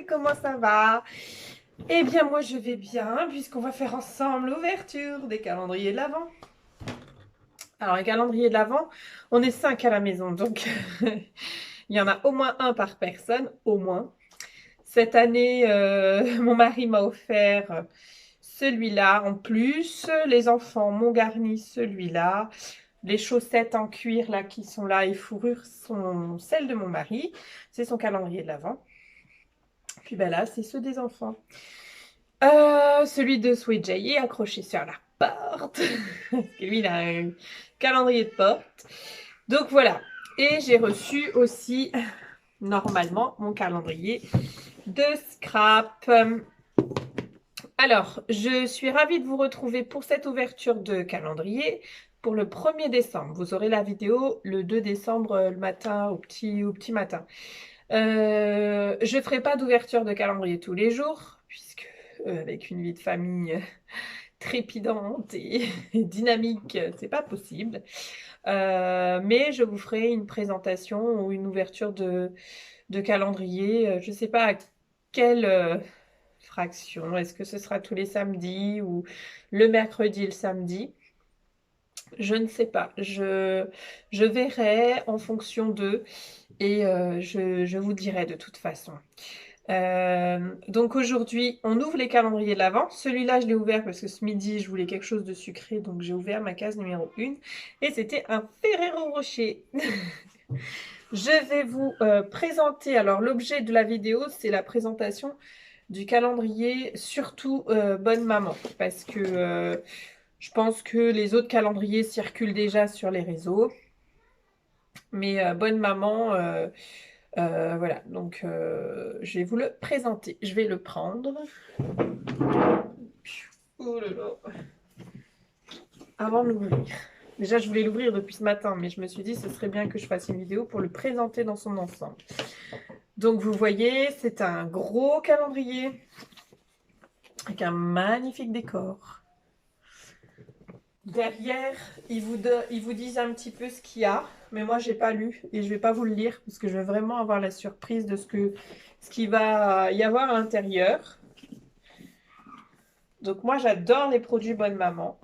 et comment ça va? Eh bien moi je vais bien puisqu'on va faire ensemble l'ouverture des calendriers de l'Avent. Alors les calendriers de l'Avent, on est 5 à la maison donc il y en a au moins un par personne, au moins. Cette année, mon mari m'a offert celui-là en plus. Les enfants m'ont garni celui-là. Les chaussettes en cuir là qui sont là et fourrure sont celles de mon mari. C'est son calendrier de l'Avent. Puis ben là, c'est ceux des enfants. Celui de Sweet Jay est accroché sur la porte. Parce que lui, il a un calendrier de porte. Donc voilà. Et j'ai reçu aussi, normalement, mon calendrier de scrap. Alors, je suis ravie de vous retrouver pour cette ouverture de calendrier pour le 1er décembre. Vous aurez la vidéo le 2 décembre le matin, au petit matin. Je ne ferai pas d'ouverture de calendrier tous les jours, puisque avec une vie de famille trépidante et dynamique, c'est pas possible. Mais je vous ferai une présentation ou une ouverture de calendrier. Je ne sais pas à quelle fraction. Est-ce que ce sera tous les samedis ou le mercredi et le samedi? Je ne sais pas. Je verrai en fonction d'eux et je vous dirai de toute façon. Donc aujourd'hui, on ouvre les calendriers de l'Avent. Celui-là, je l'ai ouvert parce que ce midi, je voulais quelque chose de sucré, donc j'ai ouvert ma case numéro 1 et c'était un Ferrero Rocher. Je vais vous présenter, alors l'objet de la vidéo, c'est la présentation du calendrier, surtout Bonne Maman, parce que je pense que les autres calendriers circulent déjà sur les réseaux, mais Bonne Maman, voilà, donc je vais vous le présenter. Je vais le prendre. Oh là là. Avant de l'ouvrir. Déjà, je voulais l'ouvrir depuis ce matin, mais je me suis dit que ce serait bien que je fasse une vidéo pour le présenter dans son ensemble. Donc, vous voyez, c'est un gros calendrier avec un magnifique décor. Derrière, ils vous disent un petit peu ce qu'il y a, mais moi, j'ai pas lu et je vais pas vous le lire parce que je veux vraiment avoir la surprise de ce qu'il va y avoir à l'intérieur. Donc moi, j'adore les produits Bonne Maman.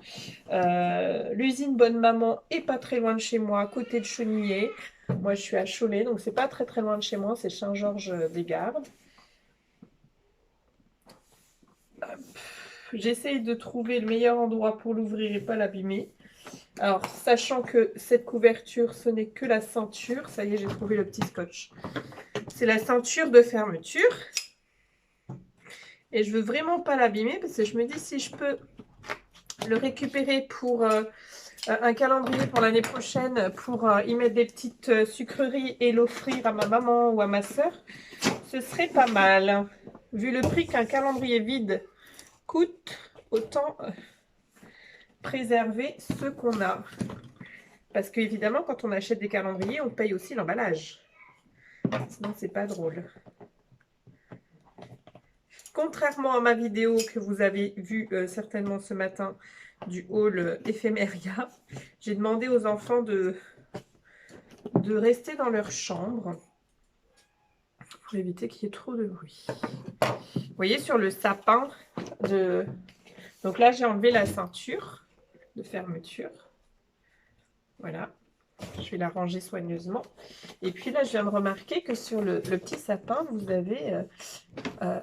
L'usine Bonne Maman est pas très loin de chez moi, à côté de Chenillé. Moi, je suis à Cholet, donc c'est pas très loin de chez moi, c'est Saint-Georges-des-Gardes. J'essaye de trouver le meilleur endroit pour l'ouvrir et pas l'abîmer. Alors, sachant que cette couverture, ce n'est que la ceinture. Ça y est, j'ai trouvé le petit scotch. C'est la ceinture de fermeture. Et je veux vraiment pas l'abîmer parce que je me dis si je peux le récupérer pour un calendrier pour l'année prochaine pour y mettre des petites sucreries et l'offrir à ma maman ou à ma soeur, ce serait pas mal. Vu le prix qu'un calendrier vide coûte, autant préserver ce qu'on a. Parce qu'évidemment, quand on achète des calendriers, on paye aussi l'emballage. Sinon, c'est pas drôle. Contrairement à ma vidéo que vous avez vue certainement ce matin du haul éphéméria, j'ai demandé aux enfants de rester dans leur chambre pour éviter qu'il y ait trop de bruit. Vous voyez sur le sapin donc là j'ai enlevé la ceinture de fermeture. Voilà. Je vais la ranger soigneusement. Et puis là, je viens de remarquer que sur le petit sapin, vous avez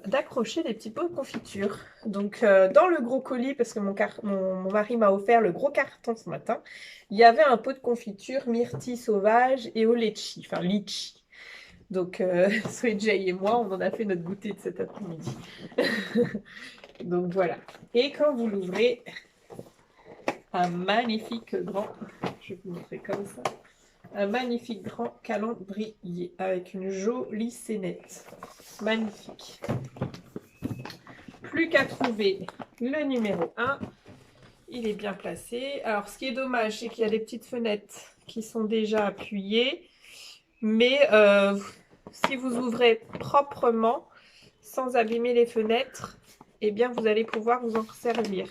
d'accrocher des petits pots de confiture. Donc, dans le gros colis, parce que mon mari m'a offert le gros carton ce matin, il y avait un pot de confiture myrtille sauvage et au litchi, enfin litchi. Donc, Sweet Jay et moi, on en a fait notre goûter de cet après-midi. Donc, voilà. Et quand vous l'ouvrez, un magnifique grand, je vais vous montrer comme ça, un magnifique grand calendrier avec une jolie scénette. Magnifique. Plus qu'à trouver le numéro 1. Il est bien placé. Alors, ce qui est dommage, c'est qu'il y a des petites fenêtres qui sont déjà appuyées. Mais si vous ouvrez proprement, sans abîmer les fenêtres, eh bien, vous allez pouvoir vous en servir.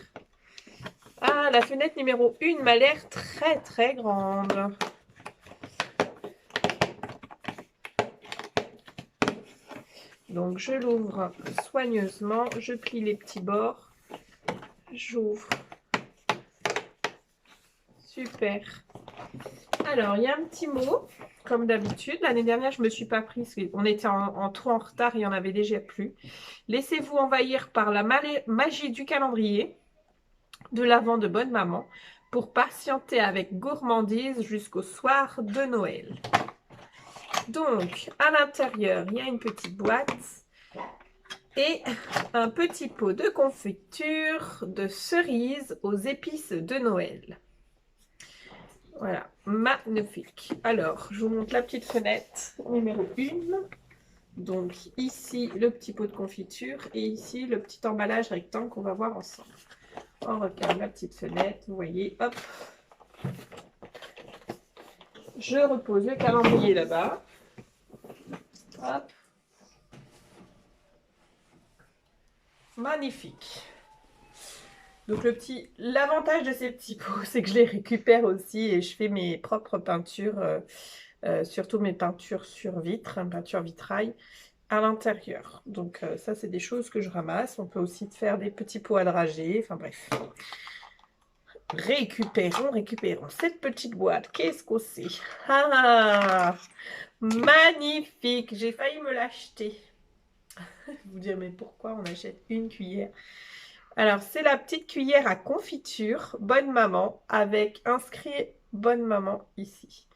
Ah, la fenêtre numéro 1 m'a l'air très grande. Donc je l'ouvre soigneusement, je plie les petits bords, j'ouvre. Super. Alors, il y a un petit mot, comme d'habitude. L'année dernière, je ne me suis pas prise. On était trop en retard, il y en avait déjà plus. Laissez-vous envahir par la magie du calendrier de l'Avent de Bonne Maman pour patienter avec gourmandise jusqu'au soir de Noël. Donc, à l'intérieur, il y a une petite boîte et un petit pot de confiture de cerises aux épices de Noël. Voilà, magnifique. Alors, je vous montre la petite fenêtre numéro 1. Donc, ici, le petit pot de confiture et ici, le petit emballage rectangle qu'on va voir ensemble. On regarde la petite fenêtre, vous voyez, hop. Je repose le calendrier là-bas. Hop. Magnifique. Donc l'avantage de ces petits pots, c'est que je les récupère aussi et je fais mes propres peintures, surtout mes peintures sur vitre, peinture vitrail, à l'intérieur. Donc ça, c'est des choses que je ramasse. On peut aussi faire des petits pots à drager, enfin bref. Récupérons cette petite boîte. Qu'est-ce que c'est? Ah, magnifique! J'ai failli me l'acheter. Vous dire, mais pourquoi on achète une cuillère? Alors, c'est la petite cuillère à confiture Bonne Maman avec inscrit Bonne Maman ici.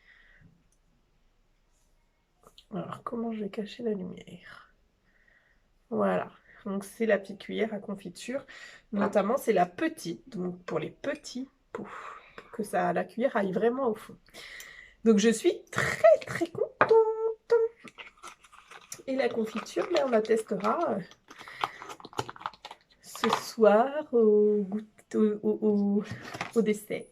Alors, comment je vais cacher la lumière? Voilà. Donc, c'est la petite cuillère à confiture. Notamment, c'est la petite. Donc, pour les petits pots. Pour que la cuillère aille vraiment au fond. Donc, je suis très, très contente. Et la confiture, on la testera ce soir au dessert.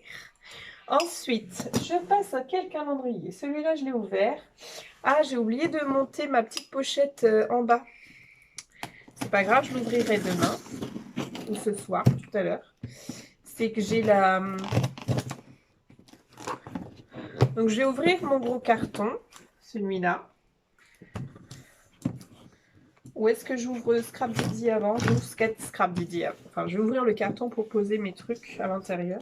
Ensuite, je passe à quel calendrier? Celui-là, je l'ai ouvert. Ah, j'ai oublié de monter ma petite pochette en bas. C'est pas grave, je l'ouvrirai demain ou ce soir, tout à l'heure. C'est que j'ai la... Donc, je vais ouvrir mon gros carton, celui-là. Ou est-ce que j'ouvre Scrap Didi avant? J'ouvre Scrap Didi avant. Enfin, je vais ouvrir le carton pour poser mes trucs à l'intérieur.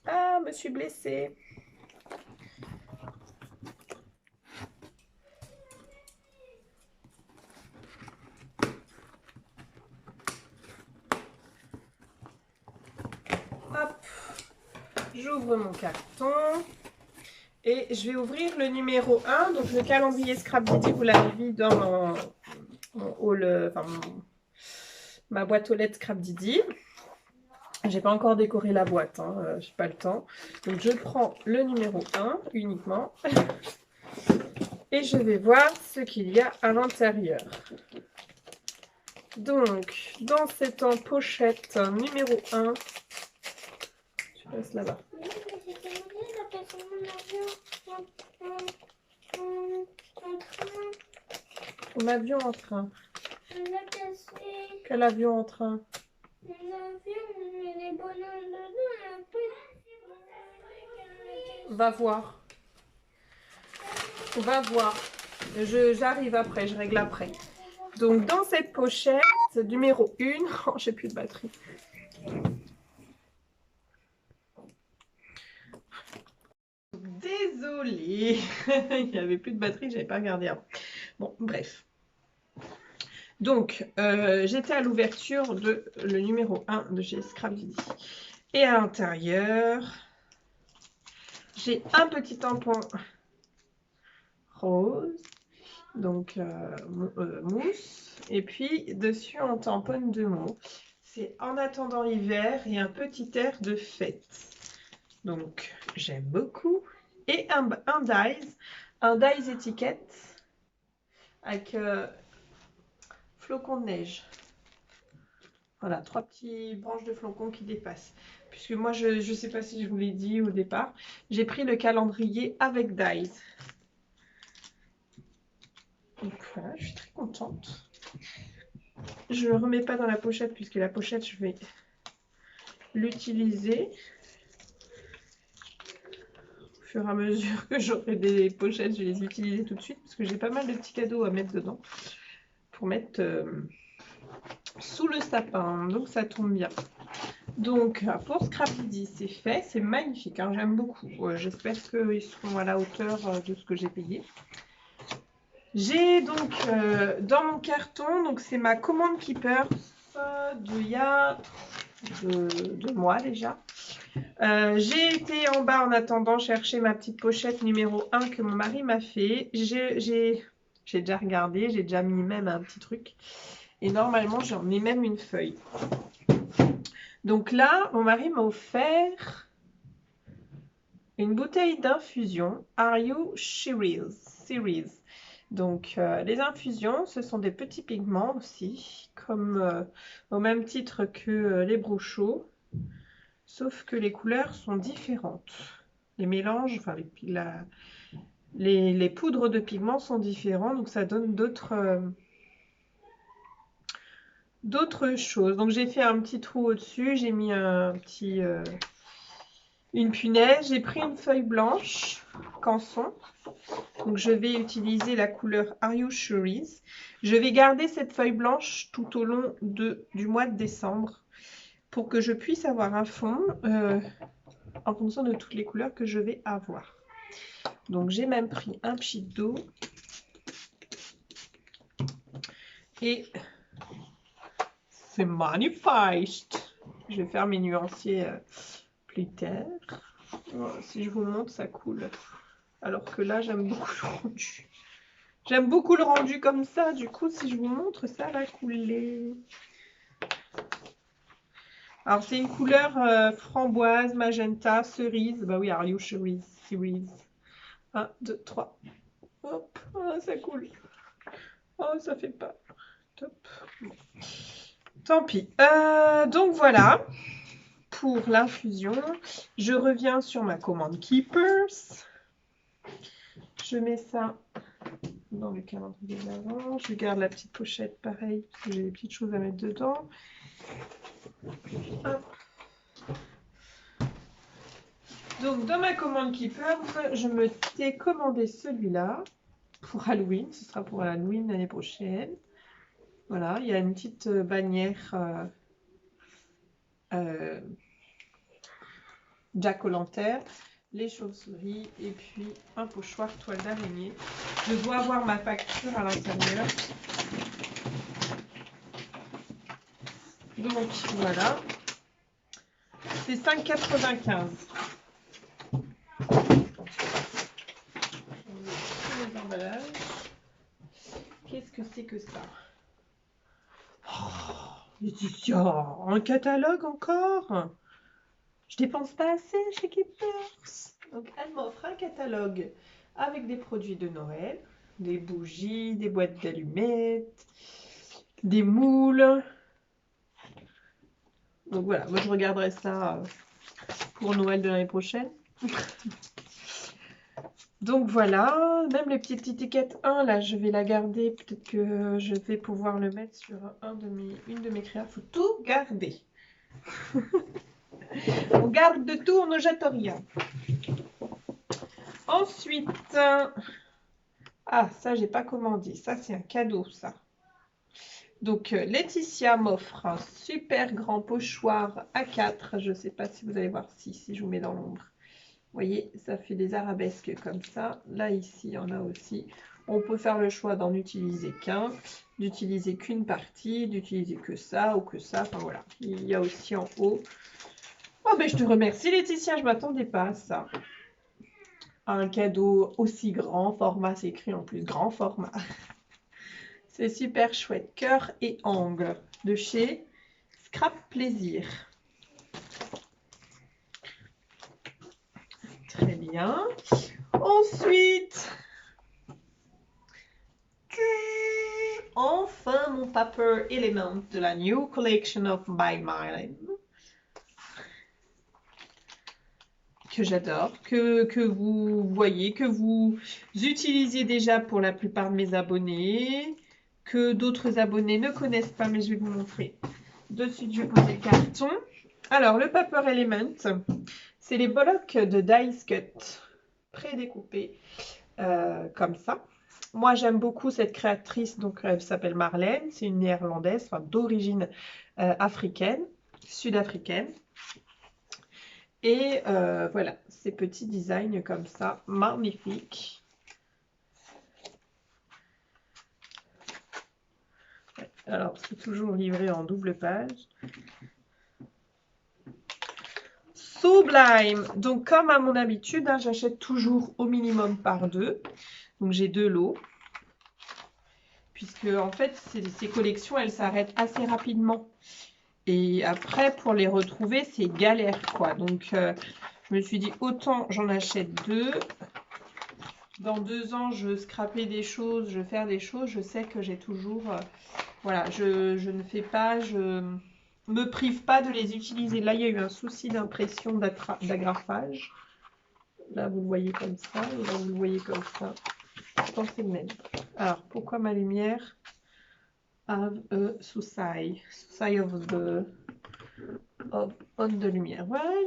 Ah, me suis blessée. Hop, j'ouvre mon carton. Et je vais ouvrir le numéro 1, donc le calendrier Scrap Didi, vous l'avez vu dans mon haul, enfin ma boîte aux lettres Scrap Didi. J'ai pas encore décoré la boîte, hein, j'ai pas le temps. Donc je prends le numéro 1 uniquement. Et je vais voir ce qu'il y a à l'intérieur. Donc, dans cette pochette numéro 1, je passe là-bas. Mon avion en train. Quel avion en train? Va voir. Va voir. J'arrive après, je règle après. Donc, dans cette pochette, numéro 1, oh, j'ai plus de batterie. Désolée, il n'y avait plus de batterie, j'avais pas regardé avant. Bon, bref. Donc, j'étais à l'ouverture de le numéro 1 de chez Scrap Didi. Et à l'intérieur, j'ai un petit tampon rose, donc mousse. Et puis, dessus, on tamponne 2 mots. C'est en attendant l'hiver et un petit air de fête. Donc, j'aime beaucoup. Et un dies étiquette avec flocons de neige. Voilà, 3 petites branches de flocons qui dépassent. Puisque moi, je ne sais pas si je vous l'ai dit au départ, j'ai pris le calendrier avec dies. Donc voilà, je suis très contente. Je ne le remets pas dans la pochette puisque la pochette, je vais l'utiliser au fur et à mesure que j'aurai des pochettes, je vais les utiliser tout de suite parce que j'ai pas mal de petits cadeaux à mettre dedans pour mettre sous le sapin. Donc ça tombe bien. Donc pour Scrapity, c'est fait, c'est magnifique, hein, j'aime beaucoup. J'espère qu'ils seront à la hauteur de ce que j'ai payé. J'ai donc dans mon carton, donc c'est ma commande Keepers d'il y a 2 mois déjà. J'ai été en bas en attendant chercher ma petite pochette numéro 1 que mon mari m'a fait. J'ai déjà regardé, j'ai déjà mis même un petit truc. Et normalement, j'en mets même une feuille. Donc là, mon mari m'a offert une bouteille d'infusion Are You Series. Donc les infusions, ce sont des petits pigments aussi, comme au même titre que les brochaux, sauf que les couleurs sont différentes. Les mélanges, enfin les poudres de pigments sont différents, donc ça donne d'autres choses. Donc j'ai fait un petit trou au-dessus, j'ai mis une punaise, j'ai pris une feuille blanche, canson. Donc je vais utiliser la couleur Are You Series. Je vais garder cette feuille blanche tout au long du mois de décembre pour que je puisse avoir un fond en fonction de toutes les couleurs que je vais avoir. Donc j'ai même pris un pchit d'eau et c'est magnifique. Je vais faire mes nuanciers plus tard. Voilà, si je vous montre, ça coule. Alors que là, j'aime beaucoup le rendu. J'aime beaucoup le rendu comme ça. Du coup, si je vous montre, ça va couler. Alors, c'est une couleur framboise, magenta, cerise. Bah oui, Are You Series. 1, 2, 3. Hop, oh, ça coule. Oh, ça fait pas. Top. Bon. Tant pis. Donc voilà pour l'infusion. Je reviens sur ma commande Keepers. Je mets ça dans le calendrier d'avant. Je garde la petite pochette pareil parce que j'ai des petites choses à mettre dedans. Hop. Donc dans ma commande Keepers, je me t'ai commandé celui-là pour Halloween. Ce sera pour Halloween l'année prochaine. Voilà, il y a une petite bannière Jack-o'-lantern, les chauves-souris et puis un pochoir toile d'araignée. Je dois avoir ma facture à l'intérieur. Donc voilà, c'est 5,95. Les emballages. Qu'est-ce que c'est que ça? Oh, Laetitia, un catalogue encore? Je dépense pas assez chez Keepers. Donc elle m'offre un catalogue avec des produits de Noël, des bougies, des boîtes d'allumettes, des moules. Donc voilà, moi je regarderai ça pour Noël de l'année prochaine. Donc voilà, même les petites étiquettes 1, là, je vais la garder. Peut-être que je vais pouvoir le mettre sur une de mes créas. Il faut tout garder. On garde de tout, on ne jette rien. Ensuite, ah, ça, j'ai pas commandé. Ça, c'est un cadeau, ça. Donc, Laetitia m'offre un super grand pochoir A4. Je ne sais pas si vous allez voir si je vous mets dans l'ombre. Vous voyez, ça fait des arabesques comme ça. Là, ici, il y en a aussi. On peut faire le choix d'en utiliser qu'un, d'utiliser qu'une partie, d'utiliser que ça ou que ça. Enfin, voilà. Il y a aussi en haut. Oh, ben, je te remercie, Laetitia. Je ne m'attendais pas à ça. Un cadeau aussi grand format. C'est écrit en plus grand format. C'est super chouette. Cœur et angle de chez Scrap Plaisir. Très bien. Ensuite, enfin mon Paper Element de la New Collection of By Mylene. Que j'adore, que vous voyez, que vous utilisiez déjà pour la plupart de mes abonnés, que d'autres abonnés ne connaissent pas, mais je vais vous montrer. De suite, je vais poser le carton. Alors, le Paper Element, c'est les blocs de Dice Cut. prédécoupés comme ça. Moi, j'aime beaucoup cette créatrice, donc elle s'appelle Marlène, c'est une néerlandaise, enfin, d'origine africaine, sud-africaine. Et voilà, ces petits designs comme ça, magnifiques. Alors, c'est toujours livré en double page. Sublime! Donc, comme à mon habitude, hein, j'achète toujours au minimum par deux. Donc, j'ai 2 lots. Puisque, en fait, ces collections, elles s'arrêtent assez rapidement. Et après, pour les retrouver, c'est galère, quoi. Donc, je me suis dit, autant j'en achète 2. Dans 2 ans, je scraper des choses, je faire des choses. Je sais que j'ai toujours... voilà, je ne fais pas... Je me prive pas de les utiliser. Là, il y a eu un souci d'impression, d'agrafage. Là, vous le voyez comme ça. Et là, vous le voyez comme ça. Je pense que c'est le même. Alors, pourquoi ma lumière have a souci of de lumière. Voilà.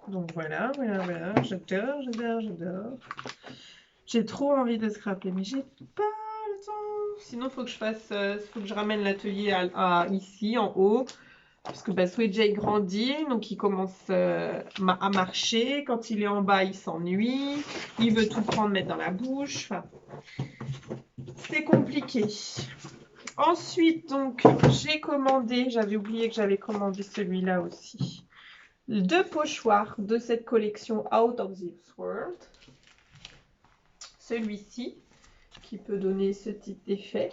Donc voilà. J'adore. J'ai trop envie de scraper, mais j'ai pas le temps. Sinon, faut que je fasse, faut que je ramène l'atelier ici en haut. Parce que Swedja il grandit, donc il commence à marcher. Quand il est en bas, il s'ennuie. Il veut tout prendre, mettre dans la bouche. Enfin, c'est compliqué. Ensuite, donc, j'ai commandé, j'avais oublié que j'avais commandé celui-là aussi. 2 pochoirs de cette collection Out of this World. Celui-ci, qui peut donner ce type d'effet.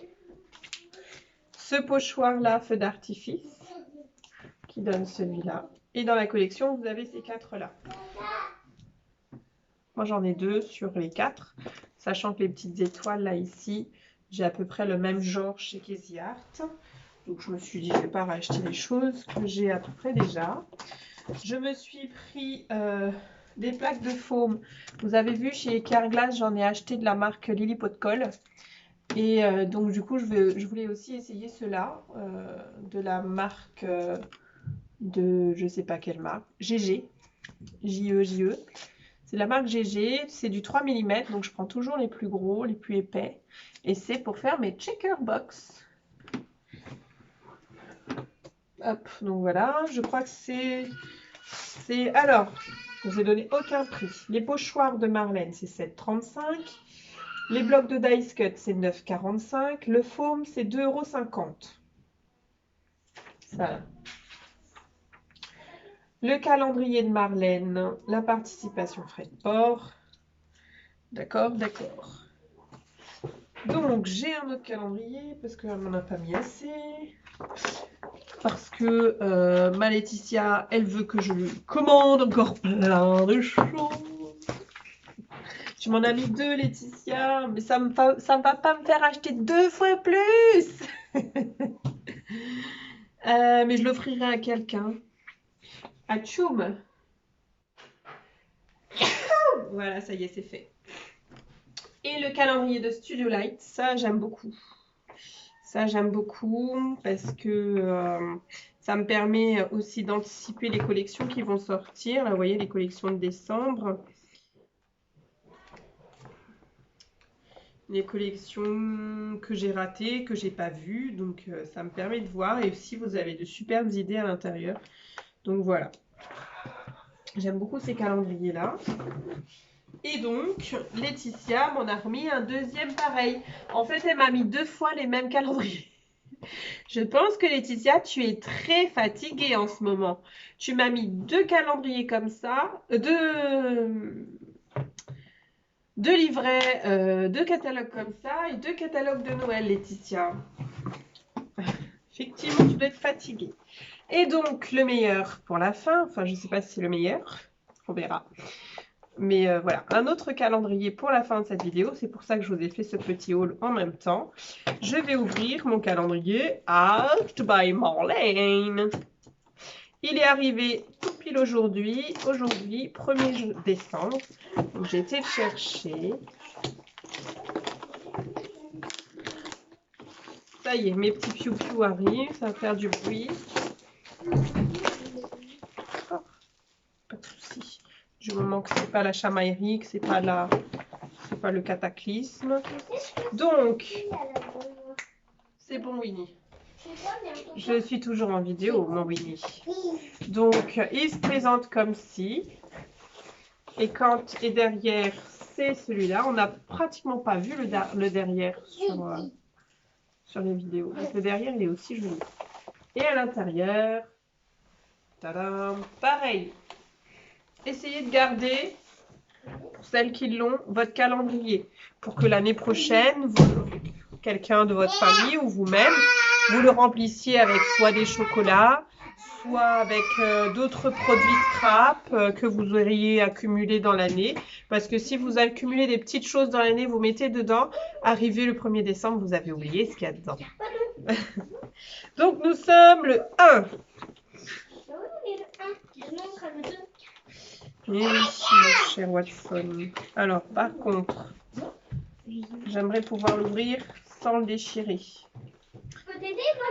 Ce pochoir-là, feu d'artifice, qui donne celui-là. Et dans la collection, vous avez ces 4-là. Moi, j'en ai 2 sur les 4, sachant que les petites étoiles, là, ici, j'ai à peu près le même genre chez Casey Art. Donc, je me suis dit, je ne vais pas racheter les choses que j'ai à peu près déjà. Je me suis pris des plaques de foam. Vous avez vu, chez Carglass, j'en ai acheté de la marque Lilliput Colle. Et donc, du coup, je voulais aussi essayer ceux-là, de la marque de, je ne sais pas quelle marque, GG, JE. C'est la marque GG, c'est du 3 mm, donc je prends toujours les plus gros, les plus épais. Et c'est pour faire mes checker box. Hop, donc voilà, je crois que c'est... Alors, je n'ai donné aucun prix. Les pochoirs de Marlène, c'est 7,35 €. Les blocs de dice cut, c'est 9,45 €. Le foam, c'est 2,50 €. Voilà. Le calendrier de Marlène, la participation frais de port. D'accord. Donc, j'ai un autre calendrier parce qu'elle m'en a pas mis assez. Parce que ma Laetitia, elle veut que je lui commande encore plein de choses. Tu m'en as mis 2, Laetitia, mais ça ne va pas me faire acheter 2 fois plus. Mais je l'offrirai à quelqu'un. À Tchoum. Voilà, ça y est, c'est fait. Et le calendrier de Studio Light, ça j'aime beaucoup. Ça j'aime beaucoup parce que ça me permet aussi d'anticiper les collections qui vont sortir. Là, vous voyez, les collections de décembre. Les collections que j'ai ratées, que j'ai pas vues. Donc, ça me permet de voir. Et aussi, vous avez de superbes idées à l'intérieur. Donc, voilà. J'aime beaucoup ces calendriers-là. Et donc, Laetitia m'en a remis un deuxième pareil. En fait, elle m'a mis 2 fois les mêmes calendriers. Je pense que Laetitia, tu es très fatiguée en ce moment. Tu m'as mis 2 calendriers comme ça, 2 livrets, 2 catalogues comme ça et 2 catalogues de Noël, Laetitia. Effectivement, tu dois être fatiguée. Et donc, le meilleur pour la fin. Enfin, je ne sais pas si c'est le meilleur. On verra. Mais voilà, un autre calendrier pour la fin de cette vidéo. C'est pour ça que je vous ai fait ce petit haul en même temps. Je vais ouvrir mon calendrier Out by Marlène. Il est arrivé tout pile aujourd'hui. Aujourd'hui, 1er décembre. Donc, j'ai été le chercher. Ça y est, mes petits piou-piou arrivent. Ça va faire du bruit. Oh, pas de souci. Du moment que c'est pas la chamaillerie, que c'est pas le cataclysme. Donc, c'est bon Winnie. Je suis toujours en vidéo, mon Winnie. Donc, il se présente comme ci. Et derrière, c'est celui-là. On n'a pratiquement pas vu le derrière sur les vidéos. Donc, le derrière, il est aussi joli. Et à l'intérieur, tadam, pareil. Essayez de garder, pour celles qui l'ont, votre calendrier. Pour que l'année prochaine, quelqu'un de votre famille ou vous-même, vous le remplissiez avec soit des chocolats, soit avec d'autres produits scrap que vous auriez accumulés dans l'année. Parce que si vous accumulez des petites choses dans l'année, vous mettez dedans, arrivé le 1er décembre, vous avez oublié ce qu'il y a dedans. Donc nous sommes le 1. Oui, mon cher Watson. Alors, par contre, j'aimerais pouvoir l'ouvrir sans le déchirer. Je peux t'aider, moi,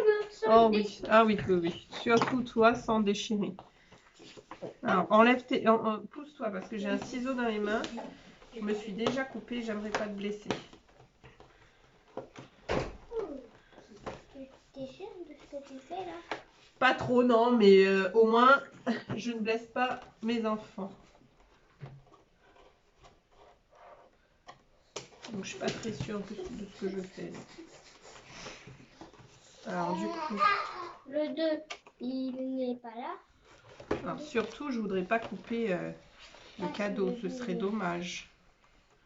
Oh oui, ah oui, oui, oui. Surtout toi, sans déchirer. Alors, pousse-toi parce que j'ai un ciseau dans les mains. Je me suis déjà coupée, j'aimerais pas te blesser. T'es sûre de ce que tu fais là? Pas trop, non, mais au moins, je ne blesse pas mes enfants. Donc, je suis pas très sûre de ce que je fais. Alors, du coup... Le 2, il n'est pas là. Alors, surtout, je voudrais pas couper le cadeau, ce serait dommage.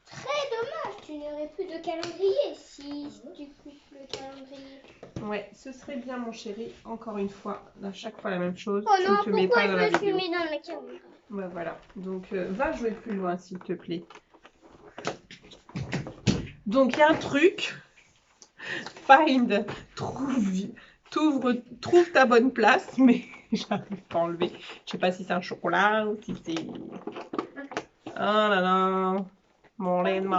Très dommage, tu n'aurais plus de calendrier si tu coupes le calendrier. Ouais, ce serait bien, mon chéri. Encore une fois, à chaque fois la même chose. Oh tu non, ne te mets pourquoi pas dans la je me suis vidéo. mis dans la caméra? Ouais, voilà. Donc, va jouer plus loin, s'il te plaît. Donc, il y a un truc. Find, trouve ta bonne place, mais j'arrive pas à enlever. Je sais pas si c'est un chocolat ou si c'est... Oh là là. Marlène.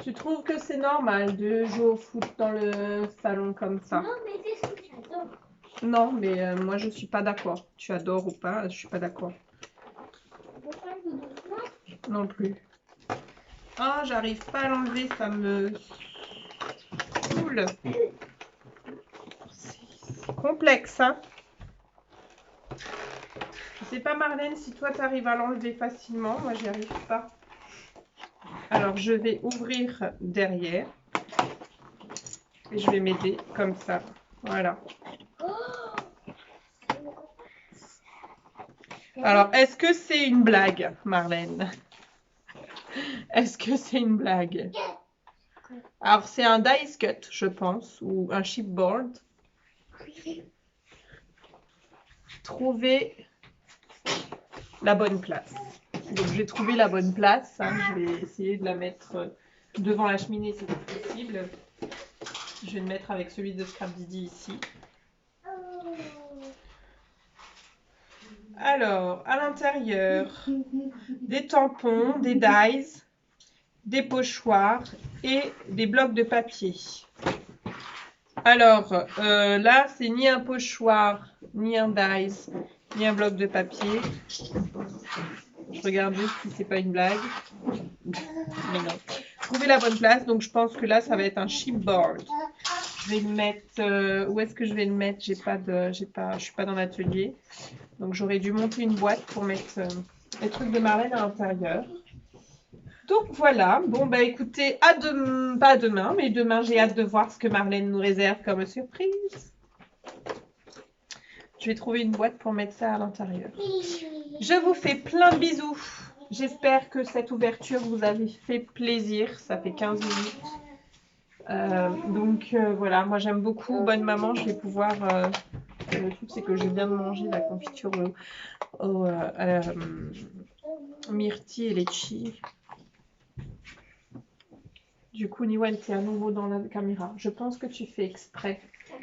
Tu trouves que c'est normal de jouer au foot dans le salon comme ça? Non, mais c'est ce que j'adore. Non, mais moi je suis pas d'accord. Tu adores ou pas, je suis pas d'accord. Non plus. Ah, j'arrive pas à l'enlever, ça me saoule. C'est complexe, hein? Je sais pas, Marlène, si toi tu arrives à l'enlever facilement. Moi, j'y arrive pas. Alors, je vais ouvrir derrière. Et je vais m'aider comme ça. Voilà. Alors, est-ce que c'est une blague, Marlène? Est-ce que c'est une blague? Alors, c'est un dice cut, je pense, ou un chipboard. Trouver la bonne place. Donc, j'ai trouvé la bonne place. Hein. Je vais essayer de la mettre devant la cheminée si c'est possible. Je vais le mettre avec celui de Scrap Didi ici. Alors, à l'intérieur, des tampons, des dies, des pochoirs et des blocs de papier. Alors, là, c'est ni un pochoir, ni un dies, ni un bloc de papier. Je regarde juste si c'est pas une blague. Mais non. Trouver la bonne place, donc je pense que là, ça va être un chipboard. Je vais le mettre... où est-ce que je vais le mettre? Je suis pas dans l'atelier. Donc, j'aurais dû monter une boîte pour mettre les trucs de Marlène à l'intérieur. Donc, voilà. Bon, bah écoutez, pas demain, mais demain, j'ai hâte de voir ce que Marlène nous réserve comme surprise. Je vais trouver une boîte pour mettre ça à l'intérieur. Je vous fais plein de bisous. J'espère que cette ouverture vous a fait plaisir. Ça fait 15 minutes. Donc, voilà. Moi, j'aime beaucoup Bonne Maman. Je vais pouvoir... le truc, c'est que je viens de manger la confiture à la myrtille et litchi. Du coup, Niwan, tu es à nouveau dans la caméra. Je pense que tu fais exprès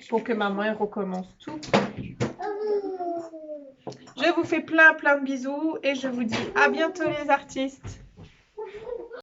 pour que maman elle recommence tout. Je vous fais plein de bisous et je vous dis à bientôt les artistes.